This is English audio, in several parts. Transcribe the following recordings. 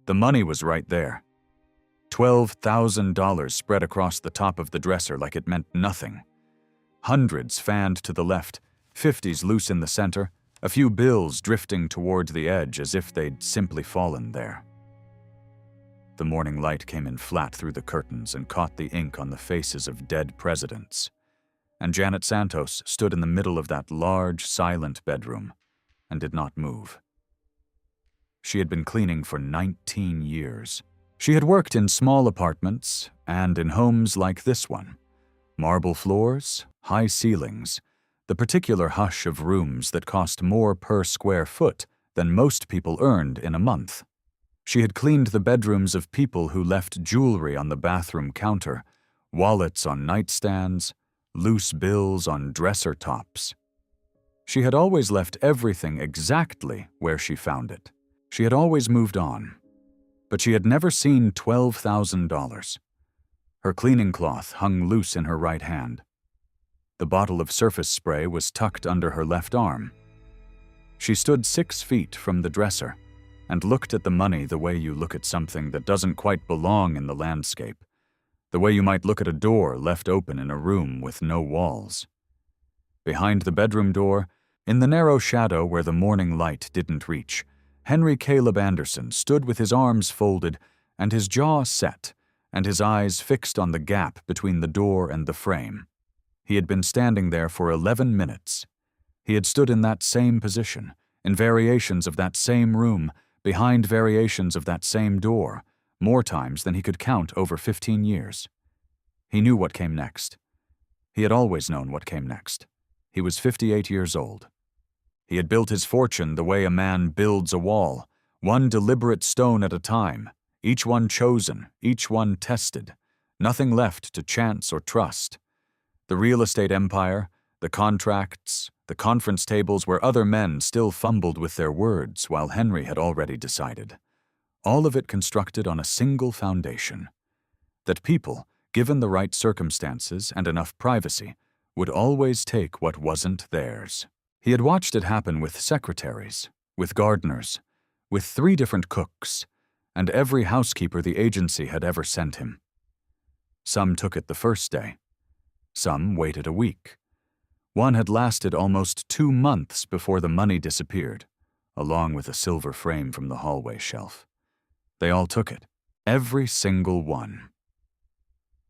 The money was right there. $12,000 spread across the top of the dresser like it meant nothing. Hundreds fanned to the left, 50s loose in the center, a few bills drifting toward the edge as if they'd simply fallen there. The morning light came in flat through the curtains and caught the ink on the faces of dead presidents. And Janet Santos stood in the middle of that large, silent bedroom and did not move. She had been cleaning for 19 years. She had worked in small apartments and in homes like this one. Marble floors, high ceilings, the particular hush of rooms that cost more per square foot than most people earned in a month. She had cleaned the bedrooms of people who left jewelry on the bathroom counter, wallets on nightstands, loose bills on dresser tops. She had always left everything exactly where she found it. She had always moved on, but she had never seen $12,000. Her cleaning cloth hung loose in her right hand. The bottle of surface spray was tucked under her left arm. She stood 6 feet from the dresser and looked at the money the way you look at something that doesn't quite belong in the landscape, the way you might look at a door left open in a room with no walls. Behind the bedroom door, in the narrow shadow where the morning light didn't reach, Henry Caleb Anderson stood with his arms folded and his jaw set and his eyes fixed on the gap between the door and the frame. He had been standing there for 11 minutes. He had stood in that same position, in variations of that same room, behind variations of that same door, more times than he could count over 15 years. He knew what came next. He had always known what came next. He was 58 years old. He had built his fortune the way a man builds a wall, one deliberate stone at a time, each one chosen, each one tested, nothing left to chance or trust. The real estate empire, the contracts, the conference tables where other men still fumbled with their words while Henry had already decided. All of it constructed on a single foundation: that people, given the right circumstances and enough privacy, would always take what wasn't theirs. He had watched it happen with secretaries, with gardeners, with 3 different cooks, and every housekeeper the agency had ever sent him. Some took it the first day. Some waited a week. One had lasted almost 2 months before the money disappeared, along with a silver frame from the hallway shelf. They all took it, every single one.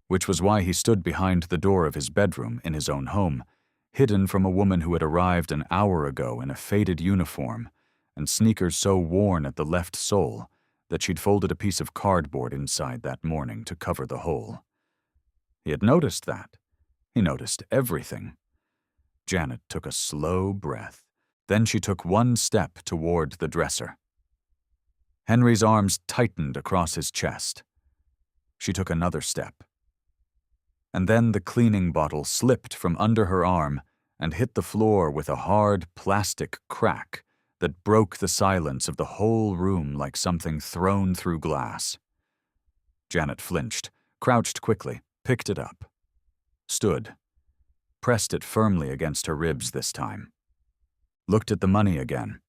Which was why he stood behind the door of his bedroom in his own home, hidden from a woman who had arrived an hour ago in a faded uniform and sneakers so worn at the left sole that she'd folded a piece of cardboard inside that morning to cover the hole. He had noticed that. He noticed everything. Janet took a slow breath. Then she took 1 step toward the dresser. Henry's arms tightened across his chest. She took another step. And then the cleaning bottle slipped from under her arm and hit the floor with a hard plastic crack that broke the silence of the whole room like something thrown through glass. Janet flinched, crouched quickly, picked it up, stood, pressed it firmly against her ribs this time, looked at the money again.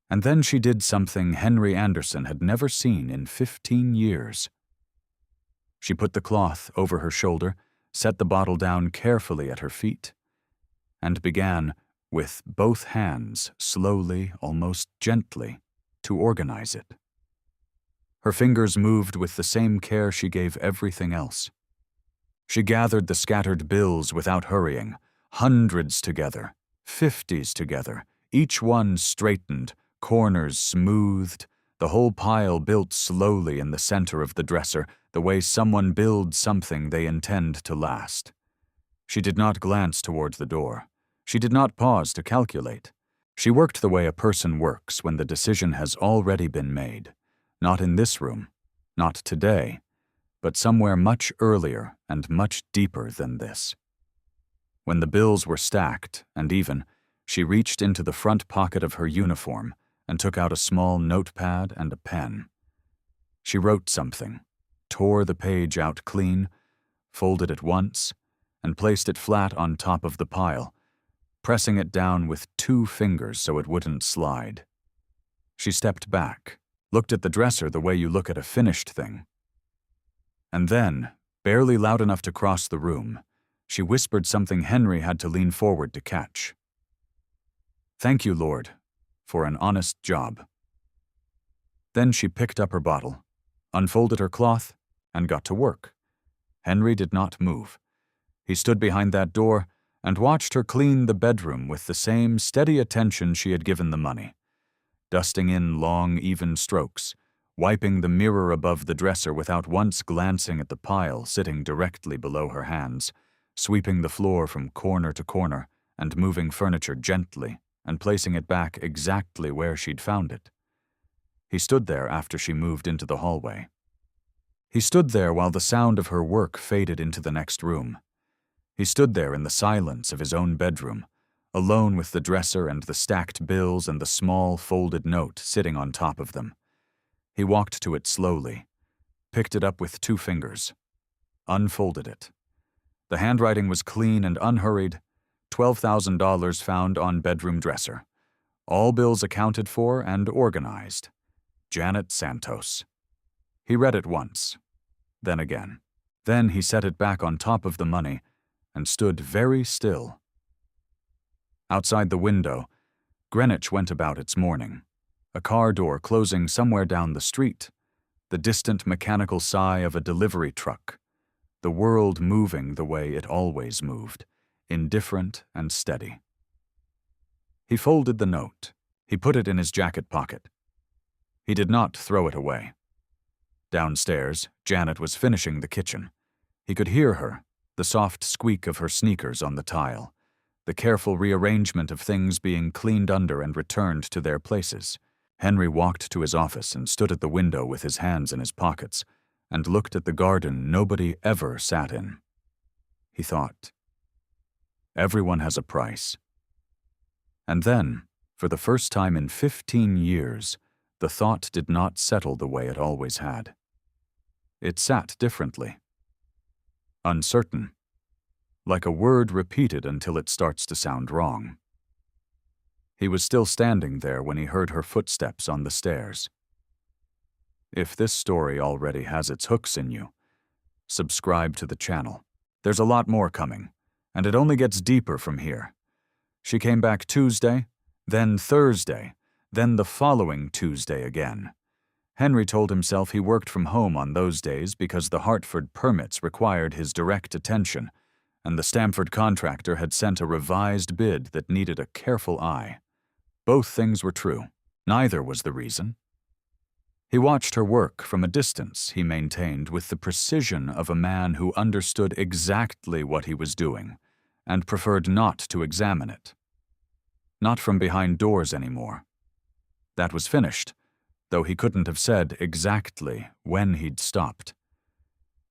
And then she did something Henry Anderson had never seen in 15 years. She put the cloth over her shoulder, set the bottle down carefully at her feet, and began, with both hands, slowly, almost gently, to organize it. Her fingers moved with the same care she gave everything else. She gathered the scattered bills without hurrying, hundreds together, 50s together, each one straightened, corners smoothed, the whole pile built slowly in the center of the dresser, the way someone builds something they intend to last. She did not glance toward the door. She did not pause to calculate. She worked the way a person works when the decision has already been made. Not in this room, not today, but somewhere much earlier and much deeper than this. When the bills were stacked and even, she reached into the front pocket of her uniform and took out a small notepad and a pen. She wrote something, tore the page out clean, folded it once, and placed it flat on top of the pile, pressing it down with 2 fingers so it wouldn't slide. She stepped back, looked at the dresser the way you look at a finished thing. And then, barely loud enough to cross the room, she whispered something Henry had to lean forward to catch. "Thank you, Lord, for an honest job." Then she picked up her bottle, unfolded her cloth, and got to work. Henry did not move. He stood behind that door and watched her clean the bedroom with the same steady attention she had given the money, dusting in long, even strokes, wiping the mirror above the dresser without once glancing at the pile sitting directly below her hands, sweeping the floor from corner to corner and moving furniture gently and placing it back exactly where she'd found it. He stood there after she moved into the hallway. He stood there while the sound of her work faded into the next room. He stood there in the silence of his own bedroom, alone with the dresser and the stacked bills and the small folded note sitting on top of them. He walked to it slowly, picked it up with 2 fingers, unfolded it. The handwriting was clean and unhurried. $12,000 found on bedroom dresser. All bills accounted for and organized. Janet Santos. He read it once, then again. Then he set it back on top of the money and stood very still. Outside the window, Greenwich went about its morning, a car door closing somewhere down the street, the distant mechanical sigh of a delivery truck, the world moving the way it always moved, indifferent and steady. He folded the note. He put it in his jacket pocket. He did not throw it away. Downstairs, Janet was finishing the kitchen. He could hear her, the soft squeak of her sneakers on the tile, the careful rearrangement of things being cleaned under and returned to their places. Henry walked to his office and stood at the window with his hands in his pockets and looked at the garden nobody ever sat in. He thought, everyone has a price. And then, for the first time in 15 years, the thought did not settle the way it always had. It sat differently. Uncertain, like a word repeated until it starts to sound wrong. He was still standing there when he heard her footsteps on the stairs. If this story already has its hooks in you, subscribe to the channel. There's a lot more coming, and it only gets deeper from here. She came back Tuesday, then Thursday, then the following Tuesday again. Henry told himself he worked from home on those days because the Hartford permits required his direct attention, and the Stamford contractor had sent a revised bid that needed a careful eye. Both things were true. Neither was the reason. He watched her work from a distance, he maintained, with the precision of a man who understood exactly what he was doing and preferred not to examine it. Not from behind doors anymore. That was finished, though he couldn't have said exactly when he'd stopped.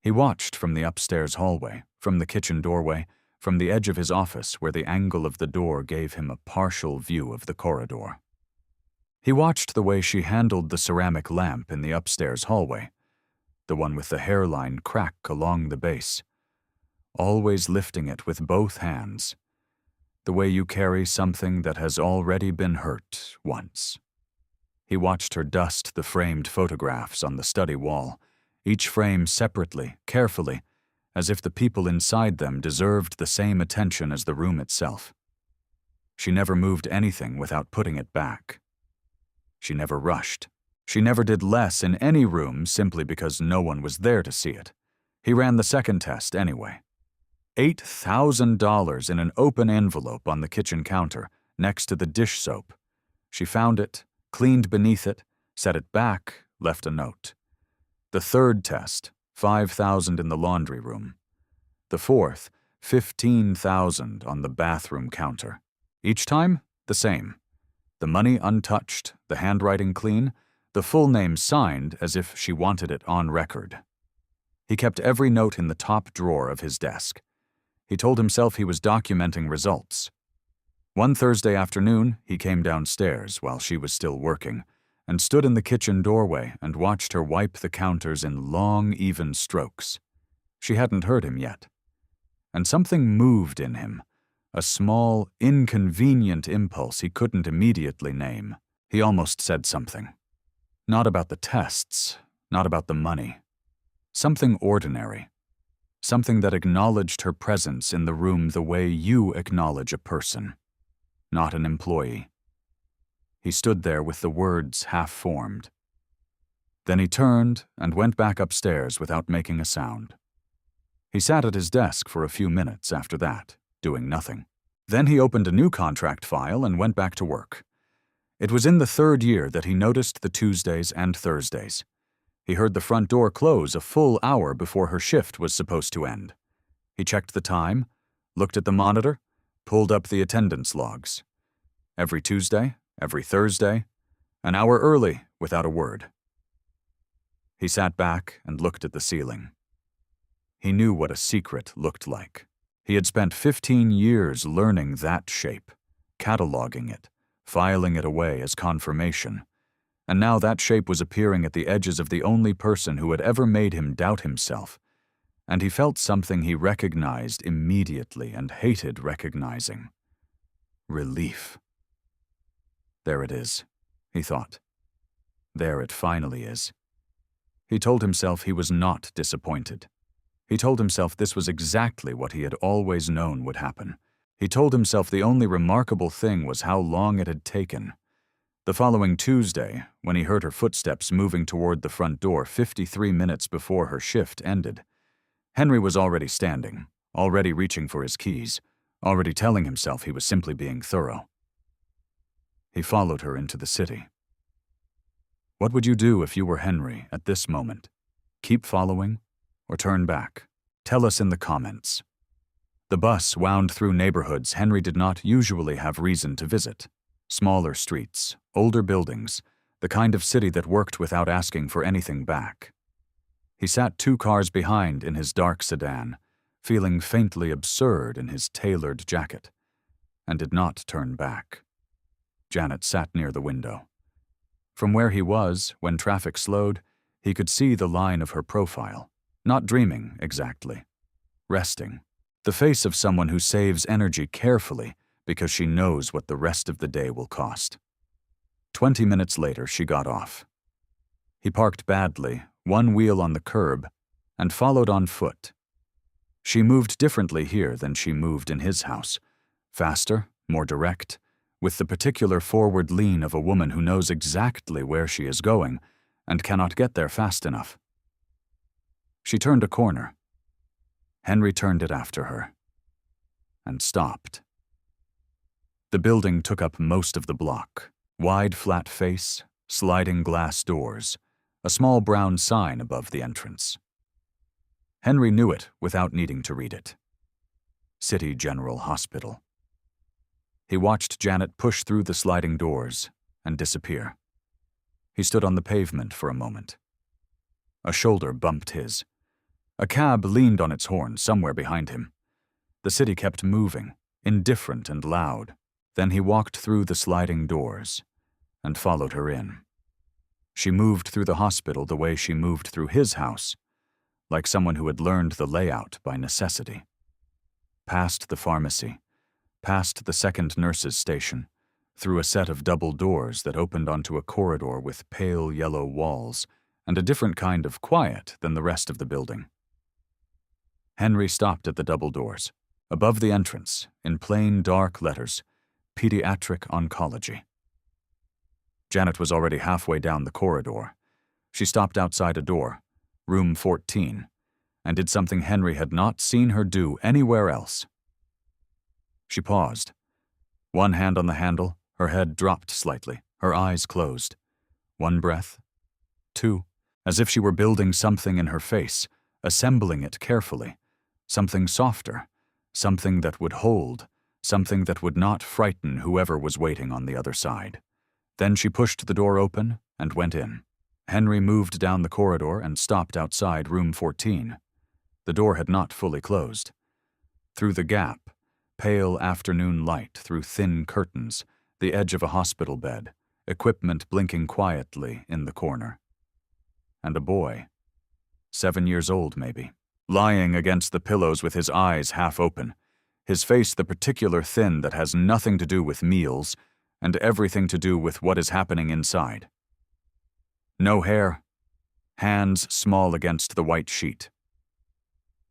He watched from the upstairs hallway, from the kitchen doorway, from the edge of his office where the angle of the door gave him a partial view of the corridor. He watched the way she handled the ceramic lamp in the upstairs hallway, the one with the hairline crack along the base, always lifting it with both hands, the way you carry something that has already been hurt once. He watched her dust the framed photographs on the study wall, each frame separately, carefully, as if the people inside them deserved the same attention as the room itself. She never moved anything without putting it back. She never rushed. She never did less in any room simply because no one was there to see it. He ran the second test anyway. $8,000 in an open envelope on the kitchen counter, next to the dish soap. She found it, cleaned beneath it, set it back, left a note. The third test, $5,000 in the laundry room. The fourth, $15,000 on the bathroom counter. Each time, the same. The money untouched, the handwriting clean, the full name signed as if she wanted it on record. He kept every note in the top drawer of his desk. He told himself he was documenting results. One Thursday afternoon, he came downstairs while she was still working and stood in the kitchen doorway and watched her wipe the counters in long, even strokes. She hadn't heard him yet. And something moved in him, a small, inconvenient impulse he couldn't immediately name. He almost said something. Not about the tests, not about the money. Something ordinary. Something that acknowledged her presence in the room the way you acknowledge a person, not an employee. He stood there with the words half-formed. Then he turned and went back upstairs without making a sound. He sat at his desk for a few minutes after that, doing nothing. Then he opened a new contract file and went back to work. It was in the third year that he noticed the Tuesdays and Thursdays. He heard the front door close a full hour before her shift was supposed to end. He checked the time, looked at the monitor, pulled up the attendance logs. Every Tuesday, every Thursday, an hour early without a word. He sat back and looked at the ceiling. He knew what a secret looked like. He had spent 15 years learning that shape, cataloging it, filing it away as confirmation. And now that shape was appearing at the edges of the only person who had ever made him doubt himself, and he felt something he recognized immediately and hated recognizing. Relief. There it is, he thought. There it finally is. He told himself he was not disappointed. He told himself this was exactly what he had always known would happen. He told himself the only remarkable thing was how long it had taken. The following Tuesday, when he heard her footsteps moving toward the front door 53 minutes before her shift ended, Henry was already standing, already reaching for his keys, already telling himself he was simply being thorough. He followed her into the city. What would you do if you were Henry at this moment? Keep following or turn back? Tell us in the comments. The bus wound through neighborhoods Henry did not usually have reason to visit. Smaller streets, older buildings, the kind of city that worked without asking for anything back. He sat 2 cars behind in his dark sedan, feeling faintly absurd in his tailored jacket, and did not turn back. Janet sat near the window. From where he was, when traffic slowed, he could see the line of her profile, not dreaming exactly, resting, the face of someone who saves energy carefully because she knows what the rest of the day will cost. 20 minutes later, she got off. He parked badly, one wheel on the curb, and followed on foot. She moved differently here than she moved in his house, faster, more direct, with the particular forward lean of a woman who knows exactly where she is going and cannot get there fast enough. She turned a corner. Henry turned it after her, and stopped. The building took up most of the block. Wide, flat face, sliding glass doors, a small brown sign above the entrance. Henry knew it without needing to read it. City General Hospital. He watched Janet push through the sliding doors and disappear. He stood on the pavement for a moment. A shoulder bumped his. A cab leaned on its horn somewhere behind him. The city kept moving, indifferent and loud. Then he walked through the sliding doors and followed her in. She moved through the hospital the way she moved through his house, like someone who had learned the layout by necessity. Past the pharmacy, past the second nurse's station, through a set of double doors that opened onto a corridor with pale yellow walls and a different kind of quiet than the rest of the building. Henry stopped at the double doors. Above the entrance, in plain dark letters, Pediatric Oncology. Janet was already halfway down the corridor. She stopped outside a door, room 14, and did something Henry had not seen her do anywhere else. She paused. One hand on the handle, her head dropped slightly, her eyes closed. One breath, 2, as if she were building something in her face, assembling it carefully, something softer, something that would hold, something that would not frighten whoever was waiting on the other side. Then she pushed the door open and went in. Henry moved down the corridor and stopped outside room 14. The door had not fully closed. Through the gap, pale afternoon light through thin curtains, the edge of a hospital bed, equipment blinking quietly in the corner. And a boy, 7 years old maybe, lying against the pillows with his eyes half open, his face the particular thin that has nothing to do with meals and everything to do with what is happening inside. No hair, hands small against the white sheet.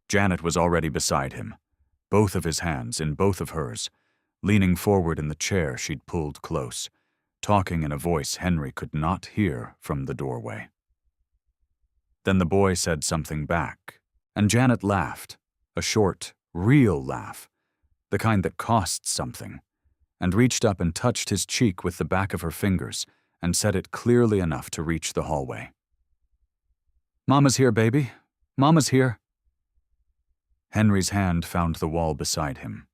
Janet was already beside him, both of his hands in both of hers, leaning forward in the chair she'd pulled close, talking in a voice Henry could not hear from the doorway. Then the boy said something back, and Janet laughed, a short, real laugh, the kind that costs something, and reached up and touched his cheek with the back of her fingers and said it clearly enough to reach the hallway. "Mama's here, baby. Mama's here." Henry's hand found the wall beside him.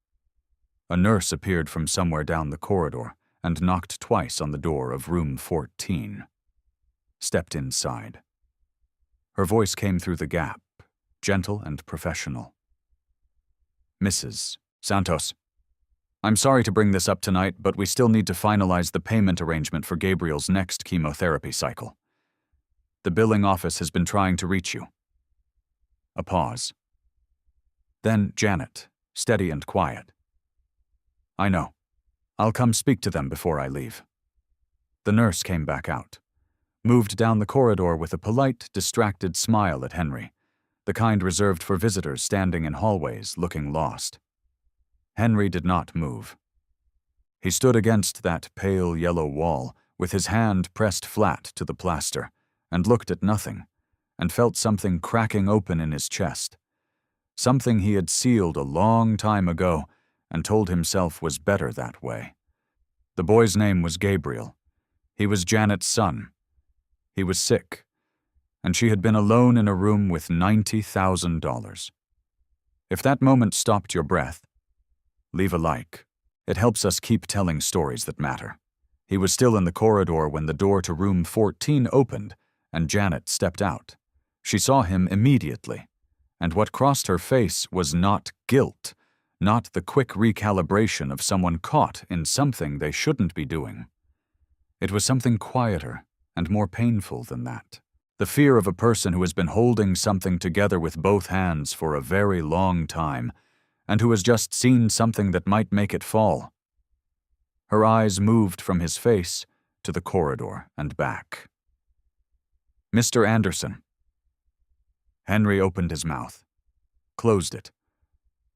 A nurse appeared from somewhere down the corridor and knocked twice on the door of room 14. Stepped inside. Her voice came through the gap, gentle and professional. "Mrs. Santos, I'm sorry to bring this up tonight, but we still need to finalize the payment arrangement for Gabriel's next chemotherapy cycle. The billing office has been trying to reach you." A pause. Then Janet, steady and quiet. "I know. I'll come speak to them before I leave." The nurse came back out, moved down the corridor with a polite, distracted smile at Henry, the kind reserved for visitors standing in hallways looking lost. Henry did not move. He stood against that pale yellow wall with his hand pressed flat to the plaster and looked at nothing, and felt something cracking open in his chest. Something he had sealed a long time ago and told himself was better that way. The boy's name was Gabriel. He was Janet's son. He was sick, and she had been alone in a room with $90,000. If that moment stopped your breath, leave a like. It helps us keep telling stories that matter. He was still in the corridor when the door to room 14 opened, and Janet stepped out. She saw him immediately, and what crossed her face was not guilt, not the quick recalibration of someone caught in something they shouldn't be doing. It was something quieter and more painful than that. The fear of a person who has been holding something together with both hands for a very long time, and who has just seen something that might make it fall. Her eyes moved from his face to the corridor and back. "Mr. Anderson." Henry opened his mouth, closed it.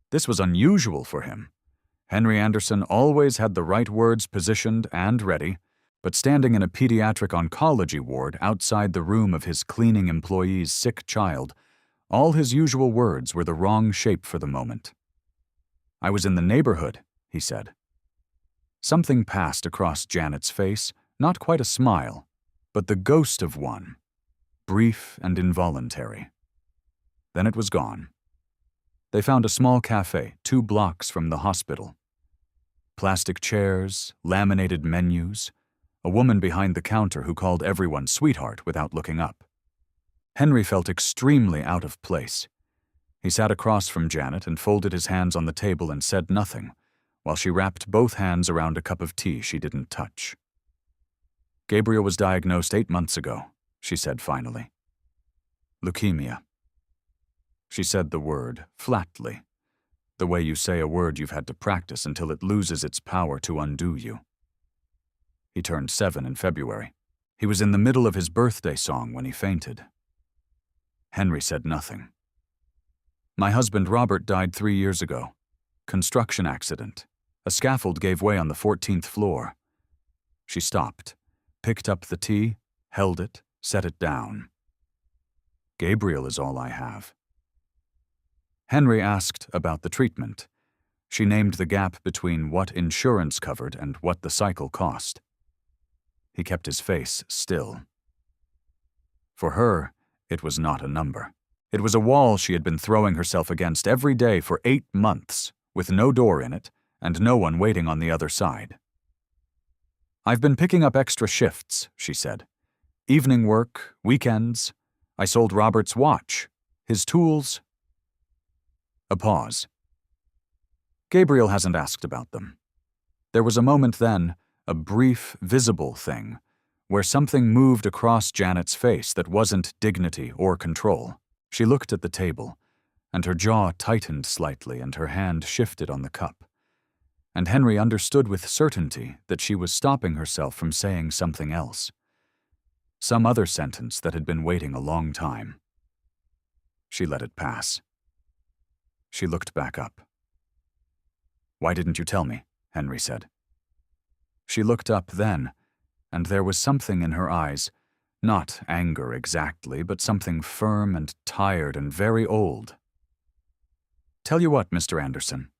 This was unusual for him. Henry Anderson always had the right words positioned and ready, but standing in a pediatric oncology ward outside the room of his cleaning employee's sick child, all his usual words were the wrong shape for the moment. "I was in the neighborhood," he said. Something passed across Janet's face, not quite a smile, but the ghost of one, brief and involuntary. Then it was gone. They found a small cafe 2 blocks from the hospital. Plastic chairs, laminated menus, a woman behind the counter who called everyone sweetheart without looking up. Henry felt extremely out of place. He sat across from Janet and folded his hands on the table and said nothing, while she wrapped both hands around a cup of tea she didn't touch. "Gabriel was diagnosed 8 months ago," she said finally. "Leukemia." She said the word flatly, the way you say a word you've had to practice until it loses its power to undo you. He turned 7 in February. He was in the middle of his birthday song when he fainted. Henry said nothing. "My husband Robert died 3 years ago. Construction accident. A scaffold gave way on the 14th floor." She stopped, picked up the tea, held it, set it down. "Gabriel is all I have." Henry asked about the treatment. She named the gap between what insurance covered and what the cycle cost. He kept his face still. For her, it was not a number. It was a wall she had been throwing herself against every day for 8 months, with no door in it and no one waiting on the other side. "I've been picking up extra shifts," she said. "Evening work, weekends. I sold Robert's watch, his tools." A pause. Gabriel hasn't asked about them. There was a moment then, a brief, visible thing, where something moved across Janet's face that wasn't dignity or control. She looked at the table, and her jaw tightened slightly and her hand shifted on the cup. And Henry understood with certainty that she was stopping herself from saying something else. some other sentence that had been waiting a long time. She let it pass. She looked back up. "Why didn't you tell me?" Henry said. She looked up then, and there was something in her eyes, not anger exactly, but something firm and tired and very old. "Tell you what, Mr. Anderson,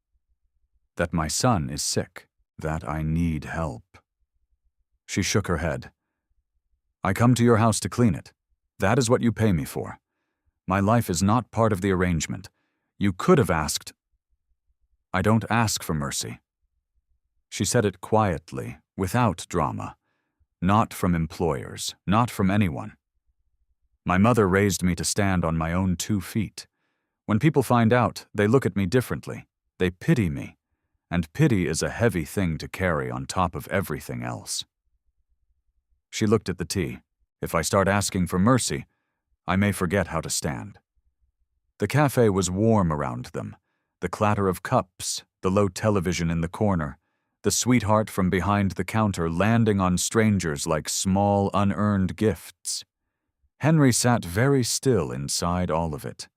that my son is sick, that I need help." She shook her head. "I come to your house to clean it. That is what you pay me for. My life is not part of the arrangement. You could have asked—" "I don't ask for mercy." She said it quietly, without drama. Not from employers, not from anyone. "My mother raised me to stand on my own 2 feet. When people find out, they look at me differently. They pity me. And pity is a heavy thing to carry on top of everything else." She looked at the tea. "If I start asking for mercy, I may forget how to stand." The cafe was warm around them. The clatter of cups, the low television in the corner, the sweetheart from behind the counter landing on strangers like small, unearned gifts. Henry sat very still inside all of it.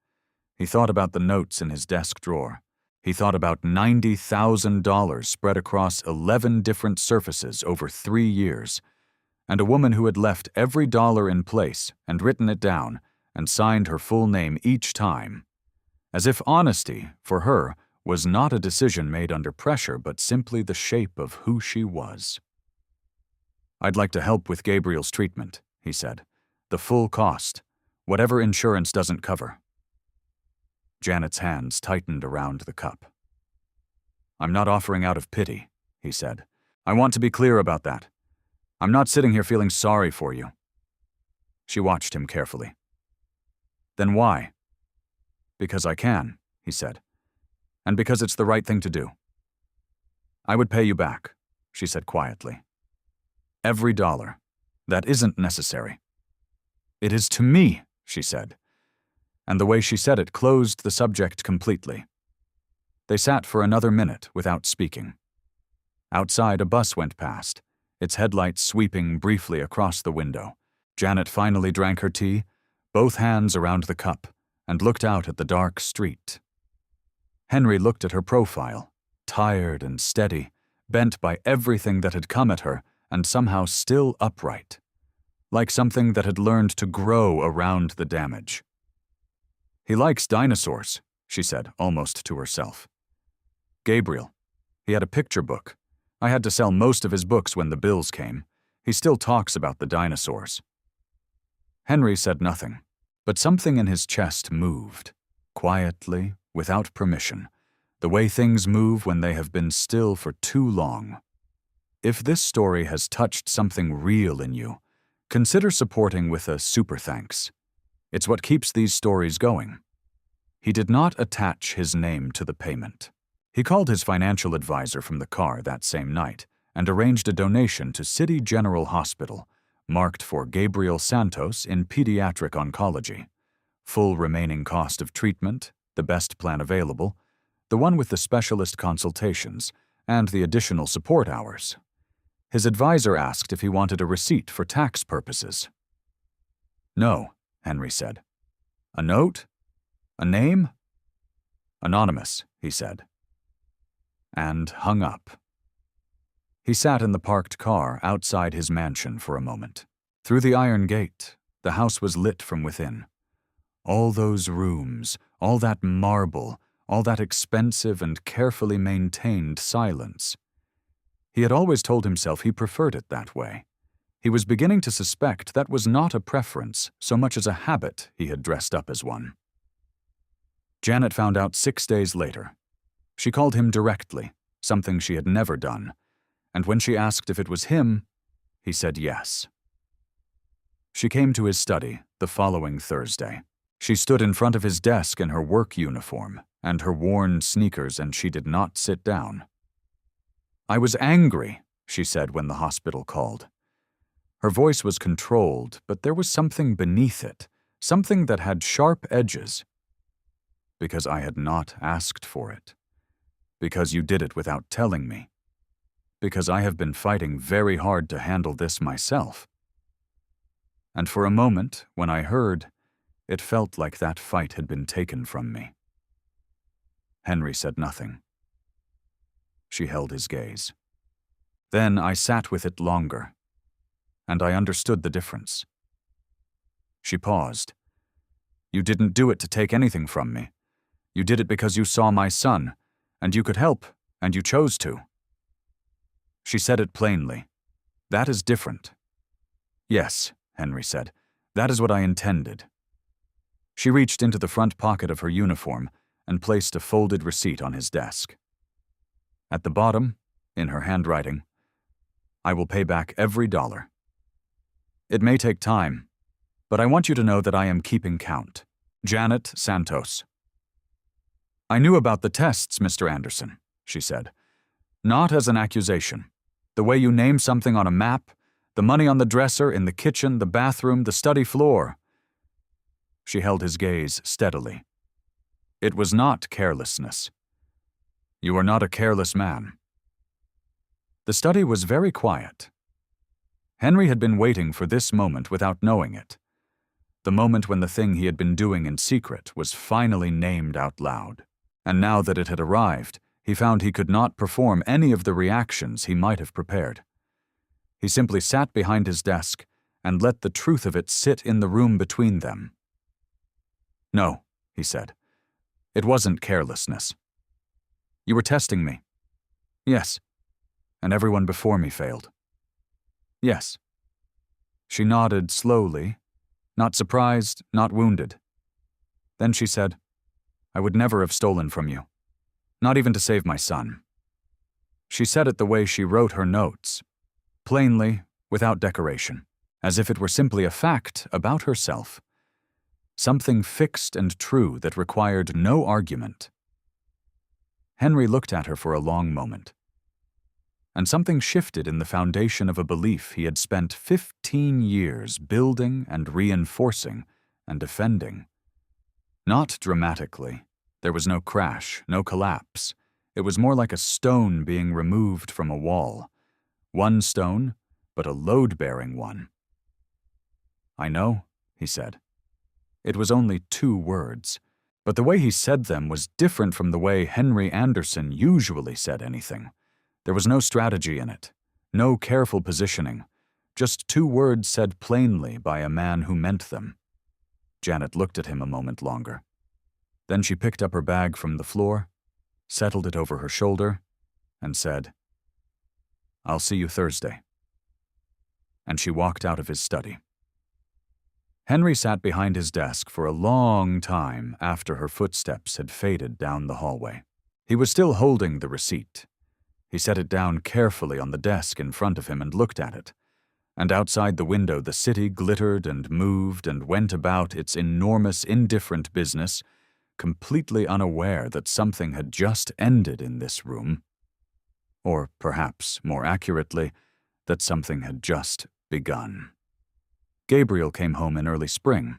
He thought about the notes in his desk drawer. He thought about $90,000 spread across 11 different surfaces over 3 years, and a woman who had left every dollar in place and written it down and signed her full name each time, as if honesty, for her, was not a decision made under pressure but simply the shape of who she was. "I'd like to help with Gabriel's treatment," he said. "The full cost, whatever insurance doesn't cover." Janet's hands tightened around the cup. "I'm not offering out of pity," he said. "I want to be clear about that. I'm not sitting here feeling sorry for you." She watched him carefully. "Then why?" "Because I can," he said. "And because it's the right thing to do." "I would pay you back," she said quietly. "Every dollar. That isn't necessary." "It is to me," she said. And the way she said it closed the subject completely. They sat for another minute without speaking. Outside, a bus went past, its headlights sweeping briefly across the window. Janet finally drank her tea, both hands around the cup, and looked out at the dark street. Henry looked at her profile, tired and steady, bent by everything that had come at her, and somehow still upright, like something that had learned to grow around the damage. "He likes dinosaurs," she said, almost to herself. "Gabriel. He had a picture book. I had to sell most of his books when the bills came. He still talks about the dinosaurs." Henry said nothing, but something in his chest moved, quietly, without permission, the way things move when they have been still for too long. If this story has touched something real in you, consider supporting with a super thanks. It's what keeps these stories going. He did not attach his name to the payment. He called his financial advisor from the car that same night and arranged a donation to City General Hospital, marked for Gabriel Santos in pediatric oncology. Full remaining cost of treatment, the best plan available, the one with the specialist consultations, and the additional support hours. His advisor asked if he wanted a receipt for tax purposes. "No," Henry said. "A note? A name?" "Anonymous," he said. And hung up. He sat in the parked car outside his mansion for a moment. Through the iron gate, the house was lit from within. All those rooms, all that marble, all that expensive and carefully maintained silence. He had always told himself he preferred it that way. He was beginning to suspect that was not a preference so much as a habit he had dressed up as one. Janet found out 6 days later. She called him directly, something she had never done, and when she asked if it was him, he said yes. She came to his study the following Thursday. She stood in front of his desk in her work uniform and her worn sneakers, and she did not sit down. "I was angry," she said when the hospital called. Her voice was controlled, but there was something beneath it, something that had sharp edges. "Because I had not asked for it. Because you did it without telling me. Because I have been fighting very hard to handle this myself." And for a moment, when I heard, it felt like that fight had been taken from me. Henry said nothing. She held his gaze. Then I sat with it longer, and I understood the difference. She paused. You didn't do it to take anything from me. You did it because you saw my son, and you could help, and you chose to. She said it plainly. That is different. Yes, Henry said. That is what I intended. She reached into the front pocket of her uniform and placed a folded receipt on his desk. At the bottom, in her handwriting, I will pay back every dollar. It may take time, but I want you to know that I am keeping count. Janet Santos. I knew about the tests, Mr. Anderson, she said. Not as an accusation. The way you name something on a map, the money on the dresser, in the kitchen, the bathroom, the study floor. She held his gaze steadily. It was not carelessness. You are not a careless man. The study was very quiet. Henry had been waiting for this moment without knowing it. The moment when the thing he had been doing in secret was finally named out loud. And now that it had arrived, he found he could not perform any of the reactions he might have prepared. He simply sat behind his desk and let the truth of it sit in the room between them. No, he said. It wasn't carelessness. You were testing me. Yes. And everyone before me failed. Yes. She nodded slowly, not surprised, not wounded. Then she said, I would never have stolen from you, not even to save my son. She said it the way she wrote her notes, plainly, without decoration, as if it were simply a fact about herself, something fixed and true that required no argument. Henry looked at her for a long moment, and something shifted in the foundation of a belief he had spent 15 years building and reinforcing and defending. Not dramatically. There was no crash, no collapse. It was more like a stone being removed from a wall. One stone, but a load-bearing one. I know, he said. It was only 2 words, but the way he said them was different from the way Henry Anderson usually said anything. There was no strategy in it, no careful positioning, just 2 words said plainly by a man who meant them. Janet looked at him a moment longer. Then she picked up her bag from the floor, settled it over her shoulder, and said, I'll see you Thursday. And she walked out of his study. Henry sat behind his desk for a long time after her footsteps had faded down the hallway. He was still holding the receipt. He set it down carefully on the desk in front of him and looked at it. And outside the window the city glittered and moved and went about its enormous, indifferent business, completely unaware that something had just ended in this room. Or perhaps, more accurately, that something had just begun. Gabriel came home in early spring.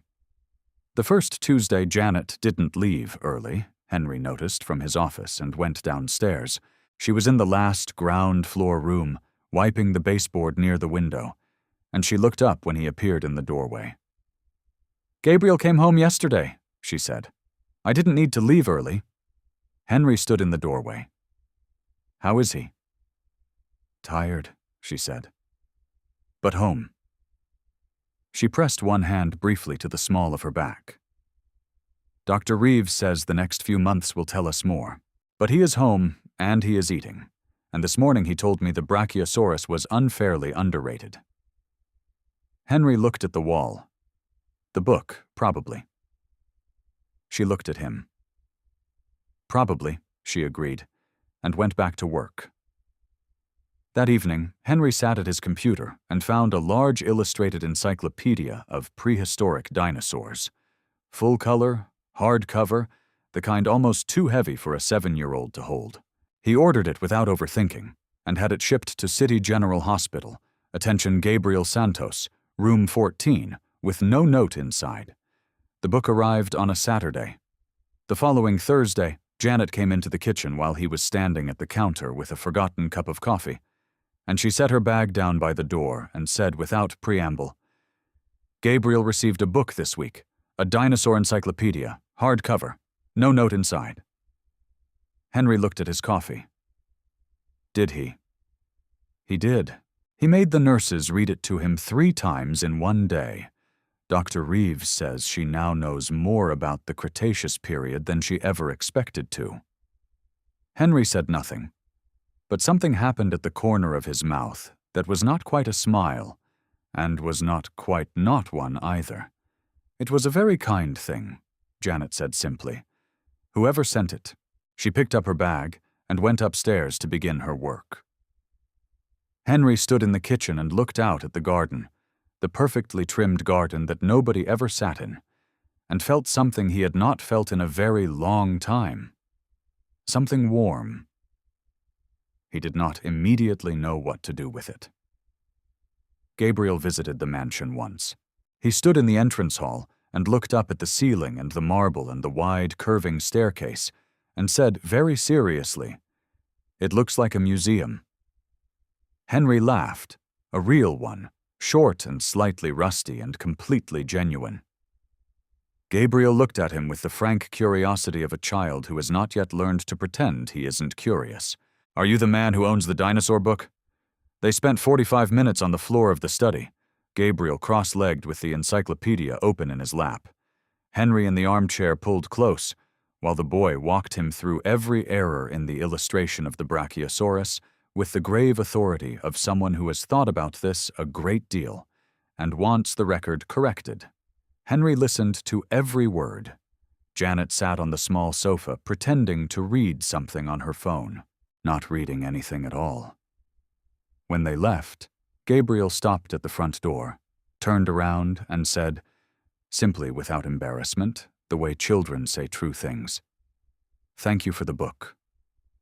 The first Tuesday Janet didn't leave early, Henry noticed from his office, and went downstairs. She was in the last ground-floor room, wiping the baseboard near the window, and she looked up when he appeared in the doorway. Gabriel came home yesterday, she said. I didn't need to leave early. Henry stood in the doorway. How is he? Tired, she said. But home. She pressed one hand briefly to the small of her back. Dr. Reeves says the next few months will tell us more. But he is home, and he is eating. And this morning he told me the Brachiosaurus was unfairly underrated. Henry looked at the wall. The book, probably. She looked at him. Probably, she agreed, and went back to work. That evening, Henry sat at his computer and found a large illustrated encyclopedia of prehistoric dinosaurs. Full color, hardcover, the kind almost too heavy for a 7-year-old to hold. He ordered it without overthinking and had it shipped to City General Hospital, attention Gabriel Santos, room 14, with no note inside. The book arrived on a Saturday. The following Thursday, Janet came into the kitchen while he was standing at the counter with a forgotten cup of coffee, and she set her bag down by the door and said without preamble, Gabriel received a book this week, a dinosaur encyclopedia, hardcover, no note inside. Henry looked at his coffee. Did he? He did. He made the nurses read it to him 3 times in one day. Dr. Reeves says she now knows more about the Cretaceous period than she ever expected to. Henry said nothing, but something happened at the corner of his mouth that was not quite a smile, and was not quite not one either. It was a very kind thing, Janet said simply. Whoever sent it. She picked up her bag and went upstairs to begin her work. Henry stood in the kitchen and looked out at the garden, the perfectly trimmed garden that nobody ever sat in, and felt something he had not felt in a very long time. Something warm. He did not immediately know what to do with it. Gabriel visited the mansion once. He stood in the entrance hall and looked up at the ceiling and the marble and the wide, curving staircase, and said very seriously, "It looks like a museum." Henry laughed, a real one, short and slightly rusty and completely genuine. Gabriel looked at him with the frank curiosity of a child who has not yet learned to pretend he isn't curious. "Are you the man who owns the dinosaur book?" They spent 45 minutes on the floor of the study, Gabriel cross-legged with the encyclopedia open in his lap. Henry in the armchair pulled close, while the boy walked him through every error in the illustration of the Brachiosaurus with the grave authority of someone who has thought about this a great deal and wants the record corrected. Henry listened to every word. Janet sat on the small sofa pretending to read something on her phone, not reading anything at all. When they left, Gabriel stopped at the front door, turned around and said, simply without embarrassment, the way children say true things, "Thank you for the book,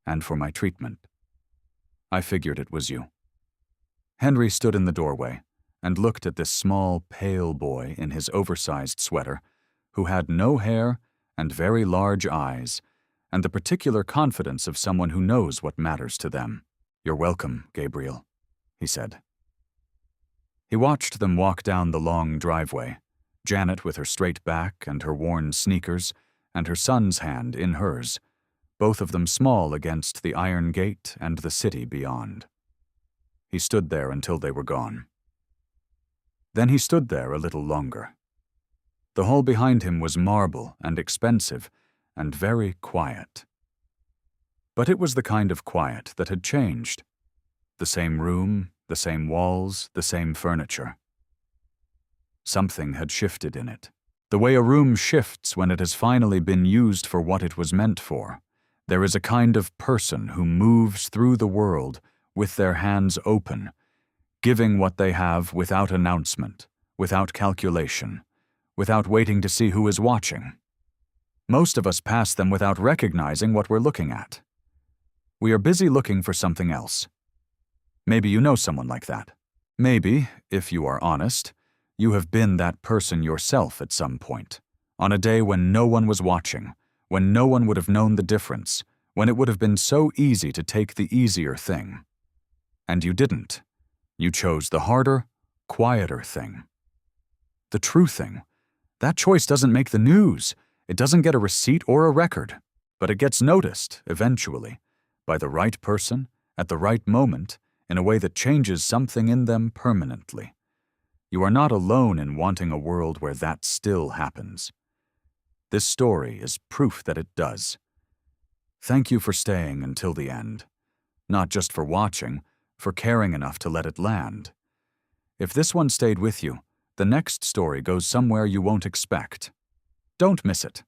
and for my treatment. I figured it was you." Henry stood in the doorway and looked at this small, pale boy in his oversized sweater, who had no hair and very large eyes, and the particular confidence of someone who knows what matters to them. "You're welcome, Gabriel," he said. He watched them walk down the long driveway, Janet with her straight back and her worn sneakers, and her son's hand in hers, both of them small against the iron gate and the city beyond. He stood there until they were gone. Then he stood there a little longer. The hall behind him was marble and expensive and very quiet. But it was the kind of quiet that had changed. The same room, the same walls, the same furniture. Something had shifted in it. The way a room shifts when it has finally been used for what it was meant for. There is a kind of person who moves through the world with their hands open, giving what they have without announcement, without calculation, without waiting to see who is watching. Most of us pass them without recognizing what we're looking at. We are busy looking for something else. Maybe you know someone like that. Maybe, if you are honest, you have been that person yourself at some point, on a day when no one was watching, when no one would have known the difference, when it would have been so easy to take the easier thing. And you didn't. You chose the harder, quieter thing. The true thing. That choice doesn't make the news. It doesn't get a receipt or a record, but it gets noticed, eventually, by the right person, at the right moment, in a way that changes something in them permanently. You are not alone in wanting a world where that still happens. This story is proof that it does. Thank you for staying until the end. Not just for watching, for caring enough to let it land. If this one stayed with you, the next story goes somewhere you won't expect. Don't miss it.